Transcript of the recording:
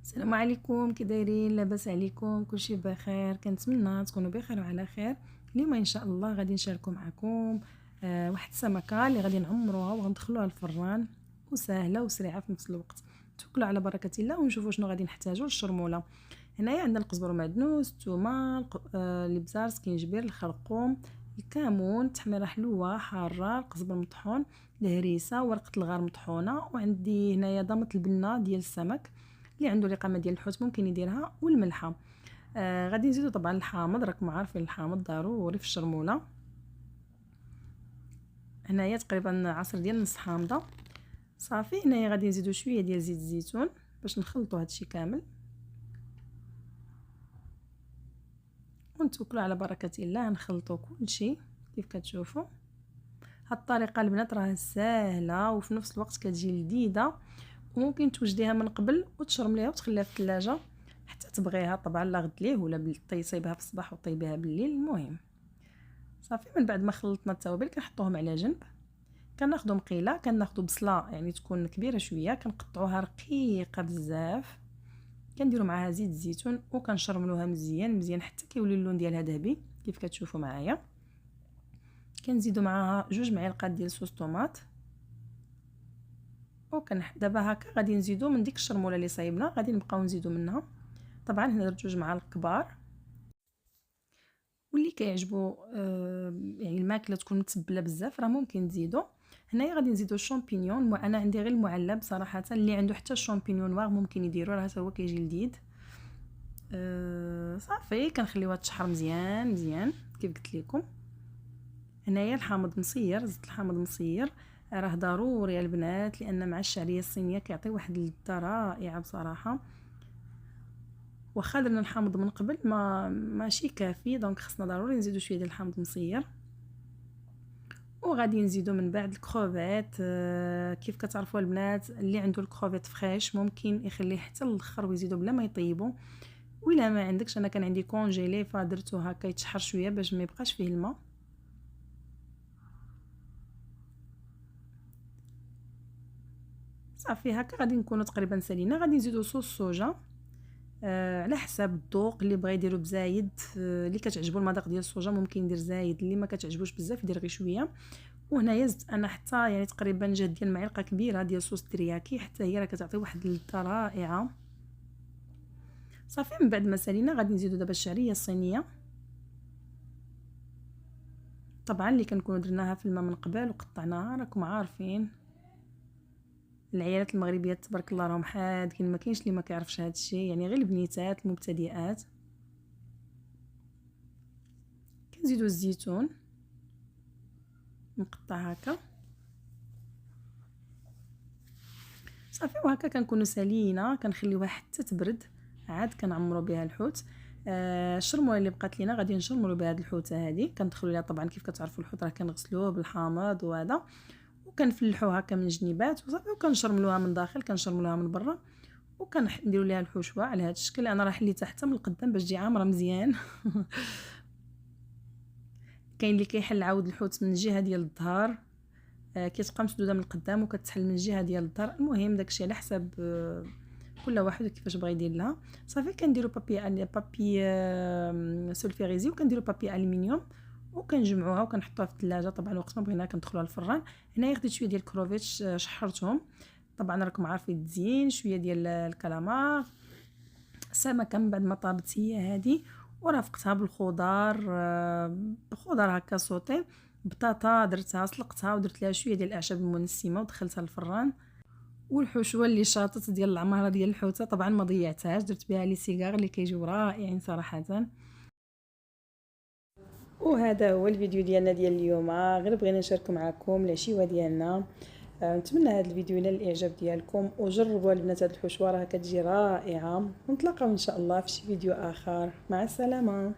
السلام عليكم، كي دايرين؟ لاباس عليكم؟ كلشي بخير؟ كنتمنى تكونوا بخير وعلى خير. اليوم ان شاء الله غادي نشاركوا معكم واحد السمكه اللي غادي نعمروها وغندخلوها الفران، وسهله وسريعه في نفس الوقت. توكلوا على بركه الله ونشوفوا شنو غادي نحتاجوا للشرموله. هنايا عندنا القزبر ومعدنوس، الثومه، الابزار، سكينجبير، الخرقوم، الكمون، التحميره حلوه حاره، القزبر مطحون، الهريسه، ورقه الغار مطحونه، وعندي هنايا ضمط البنه ديال السمك. اللي عنده الإقامة ديال الحوت ممكن يديرها، والملحه. غادي نزيدو طبعا الحامض، راكم عارفين الحامض ضروري في الشرموله. هنايا تقريبا عصر ديال نص حامضه. صافي هنايا غادي نزيدو شويه ديال زيت الزيتون باش نخلطوا هادشي كامل ونتوكلوا على بركه الله. نخلطوا كلشي كيف كتشوفوا. هاد الطريقه البنات راه ساهله وفي نفس الوقت كتجي لذيذه، وممكن توجديها من قبل وتشرمليها وتخليها في الثلاجه حتى تبغيها، طبعا لا غد ليه ولا طيبيها في الصباح وطيبيها بالليل. المهم صافي من بعد ما خلطنا التوابل كنحطوهم على جنب. كناخذوا مقيله، كناخذوا بصله يعني تكون كبيره شويه، كنقطعوها رقيقه بزاف، كنديروا معاها زيت الزيتون وكنشرملوها مزيان مزيان حتى كيولي اللون ديالها ذهبي كيف كتشوفوا معايا. كنزيدوا معاها 2 معالق ديال صوص طوماط، دابا هكا غادي نزيدوا من ديك الشرموله اللي صايبنا، غادي نبقاو نزيدوا منها. طبعا هنا درت 2 معالق كبار، واللي كيعجبو يعني الماكله تكون متبله بزاف راه ممكن تزيدوا. هنايا غادي نزيدوا الشامبينيون، وانا عندي غير المعلب صراحه، اللي عنده حتى الشامبينيون واغ ممكن يديروا، راه هو كيجي لذيذ. صافي كنخليوها تشحر مزيان مزيان كيف قلت لكم. هنايا الحامض مصير، زدت الحامض مصير، راه ضروري البنات لان مع الشعريه الصينيه كيعطي واحد اللذه رائعه بصراحه. واخا درنا الحامض من قبل ماشي كافي، دونك خصنا ضروري نزيدو شويه ديال الحامض مصير. وغادي نزيدو من بعد الكروفيت. كيف كتعرفوا البنات اللي عنده الكروفيت فريش ممكن يخليه حتى الاخر ويزيدو بلا ما يطيبوا، ولا ما عندكش انا كان عندي كونجيلي فدرتو هكا يتشحر شويه باش ما يبقاش فيه الماء. صافي هكا غادي نكونوا تقريبا سالينا. غادي نزيدو صوص صوجا على حساب الذوق، اللي بغى يديرو بزايد اللي كتعجبو المذاق ديال الصوجا ممكن يدير زايد، اللي ما كتعجبوش بزاف يدير غير شويه. وهنايا زدت انا حتى يعني تقريبا جات ديال معلقه كبيره ديال صوص ترياكي، حتى هي راه كتعطي واحد اللذه رائعه. صافي من بعد ما سالينا غادي نزيدو دابا الشعريه الصينيه، طبعا اللي كنكونوا درناها في الماء من قبل وقطعناها، راكم عارفين العيالات المغربيات تبارك الله راهم حادين، ما كاينش اللي ما كيعرفش هذا الشيء، يعني غير البنيتات المبتدئات. كنزيدو الزيتون مقطع هكا. صافي وهكا كنكونوا سالينا، كنخليوها حتى تبرد، عاد كنعمروا بها الحوت. الشرموله اللي بقات لينا غادي نشرملوا بها هاد الحوته هذه، كندخلوا ليها طبعا كيف كتعرفوا الحوت راه كنغسلوه بالحامض وهذا، وكنفلحوه هكا من الجنيبات وصافي، وكنشرملوها من داخل كنشرملوها من برا، وكنديروا ليها الحشوه على هذا الشكل. انا راه حليتها حتى من القدام باش تجي عامره مزيان. كاين اللي كيحل عاود الحوت من الجهه ديال الظهر، كتبقى مسدوده من القدام وكتحل من الجهه ديال الظهر. المهم داكشي على حساب كل واحد كيفاش بغى يدير لها. صافي كنديروا بابي سولفيريزي، وكنديروا بابي الومنيوم، وكنجمعوها وكنحطوها في الثلاجه. طبعا وقت ما بغينا كندخلوها الفران. هنايا خديت شويه ديال الكروفيت شحرتهم، طبعا راكم عارفين التزيين، شويه ديال الكالامار، السمكه من بعد ما طابت هي هذه، ورافقتها بالخضار، بخضار هكا صوتي، بطاطا درتها سلقتها ودرت لها شويه ديال الاعشاب المنسمه ودخلتها الفران. والحشوه اللي شاطت ديال العماره ديال الحوته طبعا ما ضيعتهاش، درت بها لي سيغار اللي كيجيو رائعين صراحه. وهذا هو الفيديو ديالنا ديال اليوم، غير بغينا نشاركو معكم العشيوه ديالنا. نتمنى هذا الفيديو ينال الاعجاب ديالكم، وجربوا البنات هذه الحشوه راه كتجي رائعه. ونتلاقاو ان شاء الله في شي فيديو اخر، مع السلامه.